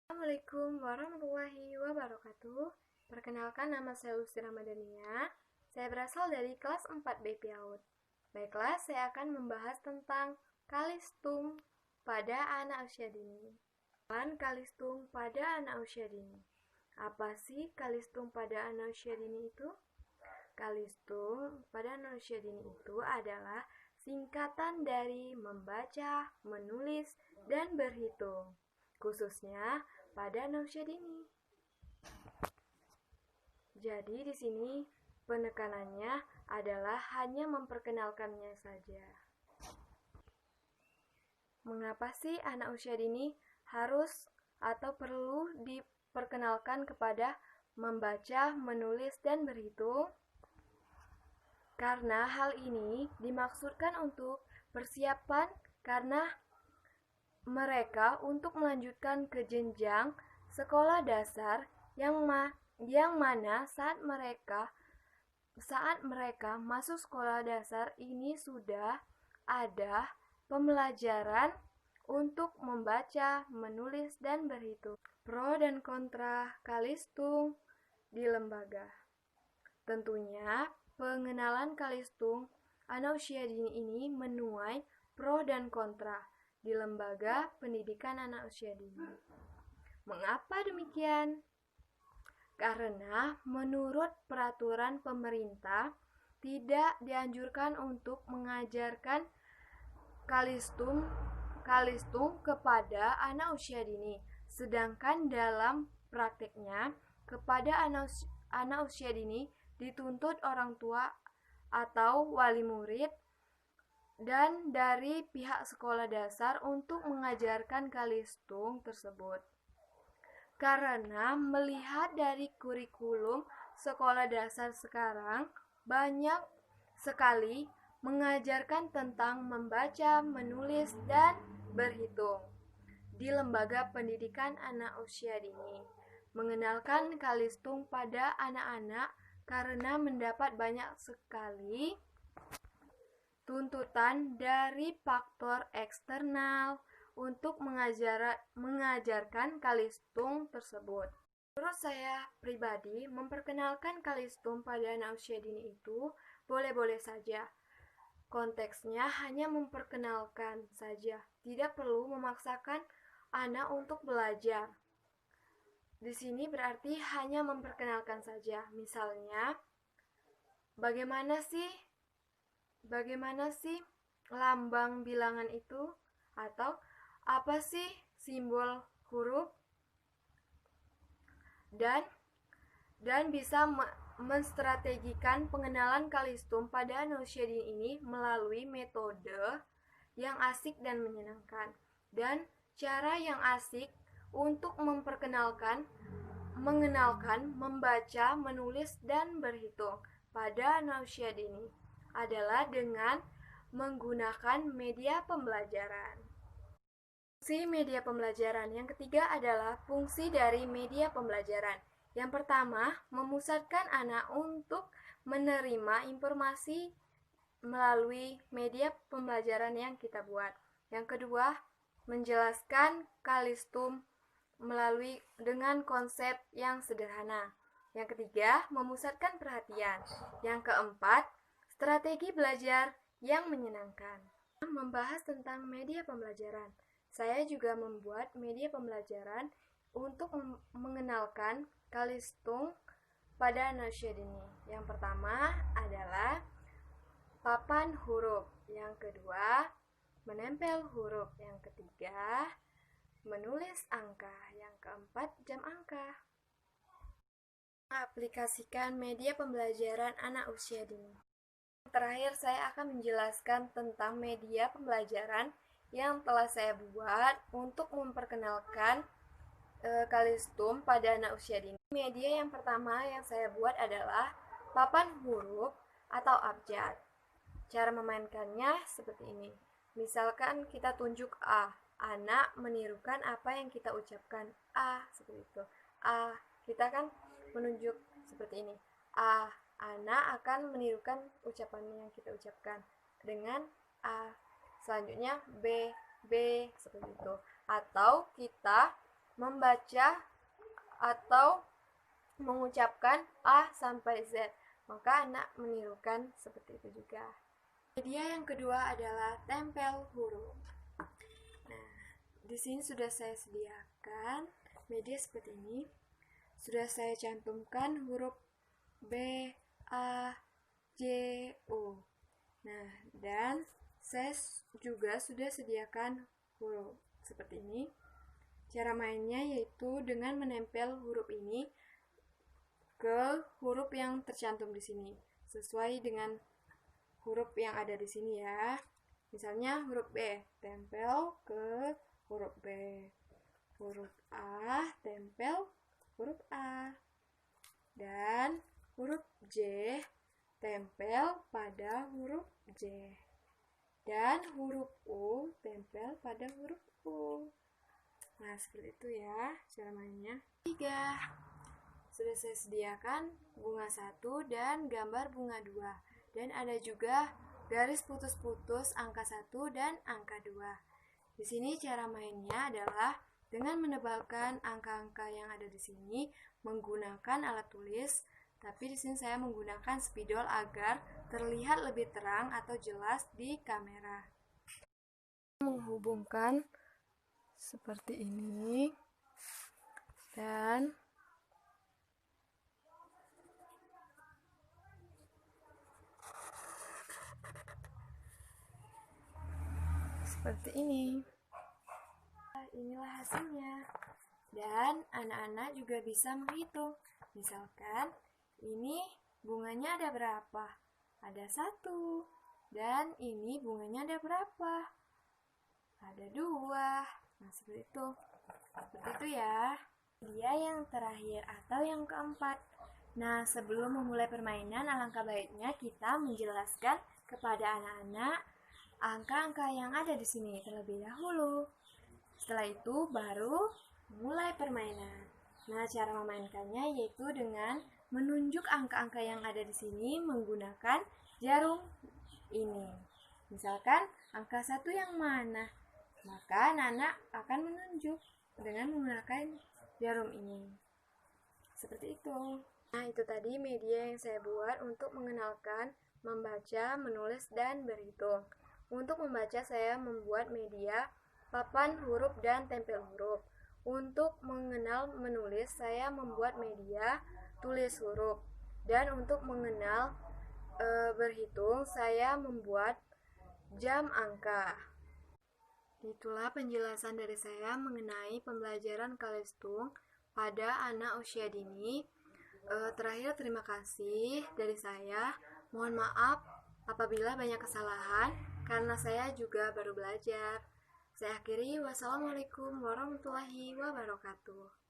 Assalamualaikum warahmatullahi wabarakatuh. Perkenalkan, nama saya Lucy Ramadhania. Saya berasal dari kelas 4 B PAUD. Baiklah, saya akan membahas tentang kalistung pada anak usia dini. Kalistung pada anak usia dini. Apa sih kalistung pada anak usia dini itu? Kalistung pada anak usia dini itu adalah singkatan dari membaca, menulis, dan berhitung, khususnya pada anak usia dini. Jadi di sini penekanannya adalah hanya memperkenalkannya saja. Mengapa sih anak usia dini harus atau perlu diperkenalkan kepada membaca, menulis, dan berhitung? Karena hal ini dimaksudkan untuk persiapan karena mereka untuk melanjutkan ke jenjang sekolah dasar yang mana saat mereka masuk sekolah dasar ini sudah ada pembelajaran untuk membaca, menulis, dan berhitung. Pro dan kontra kalistung di lembaga. Tentunya pengenalan kalistung anak usia dini ini menuai pro dan kontra di lembaga pendidikan anak usia dini. Mengapa demikian? Karena menurut peraturan pemerintah tidak dianjurkan untuk mengajarkan kalistung kepada anak usia dini, sedangkan dalam prakteknya kepada anak usia dini dituntut orang tua atau wali murid dan dari pihak sekolah dasar untuk mengajarkan kalistung tersebut. Karena melihat dari kurikulum sekolah dasar sekarang banyak sekali mengajarkan tentang membaca, menulis, dan berhitung di lembaga pendidikan anak usia dini. Mengenalkan kalistung pada anak-anak karena mendapat banyak sekali tuntutan dari faktor eksternal untuk mengajarkan kalistung tersebut. Menurut saya pribadi, memperkenalkan kalistung pada anak usia dini itu boleh-boleh saja. Konteksnya hanya memperkenalkan saja, tidak perlu memaksakan anak untuk belajar. Di sini berarti hanya memperkenalkan saja. Misalnya, bagaimana sih lambang bilangan itu? Atau apa sih simbol huruf? Dan bisa menstrategikan pengenalan kalistung pada anak usia dini ini melalui metode yang asik dan menyenangkan, dan cara yang asik untuk mengenalkan, membaca, menulis, dan berhitung pada anak usia dini adalah dengan menggunakan media pembelajaran. Fungsi media pembelajaran yang ketiga adalah fungsi dari media pembelajaran. Yang pertama, memusatkan anak untuk menerima informasi melalui media pembelajaran yang kita buat. Yang kedua, menjelaskan kalistung dengan konsep yang sederhana. Yang ketiga, memusatkan perhatian. Yang keempat, strategi belajar yang menyenangkan. Membahas tentang media pembelajaran. Saya juga membuat media pembelajaran untuk mengenalkan kalistung pada anak usia dini. Yang pertama adalah papan huruf. Yang kedua, menempel huruf. Yang ketiga, menulis angka. Yang keempat, jam angka. Aplikasikan media pembelajaran anak usia dini. Terakhir, saya akan menjelaskan tentang media pembelajaran yang telah saya buat untuk memperkenalkan kalistung pada anak usia dini. Media yang pertama yang saya buat adalah papan huruf atau abjad. Cara memainkannya seperti ini. Misalkan kita tunjuk A, anak menirukan apa yang kita ucapkan. A, seperti itu. A, kita kan menunjuk seperti ini. A, anak akan menirukan ucapan yang kita ucapkan dengan A. Selanjutnya B, seperti itu. Atau kita membaca atau mengucapkan A sampai Z. Maka anak menirukan seperti itu juga. Media yang kedua adalah tempel huruf. Nah, di sini sudah saya sediakan media seperti ini. Sudah saya cantumkan huruf B, A, J, O. Nah, dan saya juga sudah sediakan huruf seperti ini. Cara mainnya yaitu dengan menempel huruf ini ke huruf yang tercantum di sini, sesuai dengan huruf yang ada di sini ya. Misalnya huruf B, tempel ke huruf B. Huruf A, tempel huruf A. Dan huruf J, tempel pada huruf J. Dan huruf U, tempel pada huruf U. Nah, seperti itu ya cara mainnya. 3. Sudah saya sediakan bunga 1 dan gambar bunga 2. Dan ada juga garis putus-putus angka 1 dan angka 2. Di sini cara mainnya adalah dengan menebalkan angka-angka yang ada di sini menggunakan alat tulis, tapi di sini saya menggunakan spidol agar terlihat lebih terang atau jelas di kamera. Menghubungkan seperti ini dan seperti ini. Inilah hasilnya. Dan anak-anak juga bisa menghitung. Misalkan ini bunganya ada berapa? Ada 1. Dan ini bunganya ada berapa? Ada 2. Nah, seperti itu. Seperti itu ya. Dia yang terakhir atau yang keempat. Nah, sebelum memulai permainan, alangkah baiknya kita menjelaskan kepada anak-anak angka-angka yang ada di sini terlebih dahulu. Setelah itu baru mulai permainan. Nah, cara memainkannya yaitu dengan menunjuk angka-angka yang ada di sini menggunakan jarum ini. Misalkan angka 1 yang mana? Maka anak-anak akan menunjuk dengan menggunakan jarum ini. Seperti itu. Nah, itu tadi media yang saya buat untuk mengenalkan membaca, menulis, dan berhitung. Untuk membaca saya membuat media papan huruf dan tempel huruf. Untuk mengenal menulis saya membuat media tulis huruf. Dan untuk mengenal berhitung saya membuat jam angka. Itulah penjelasan dari saya mengenai pembelajaran kalistung pada anak usia dini. Terakhir, terima kasih dari saya. Mohon maaf apabila banyak kesalahan, karena saya juga baru belajar. Saya akhiri, wassalamualaikum warahmatullahi wabarakatuh.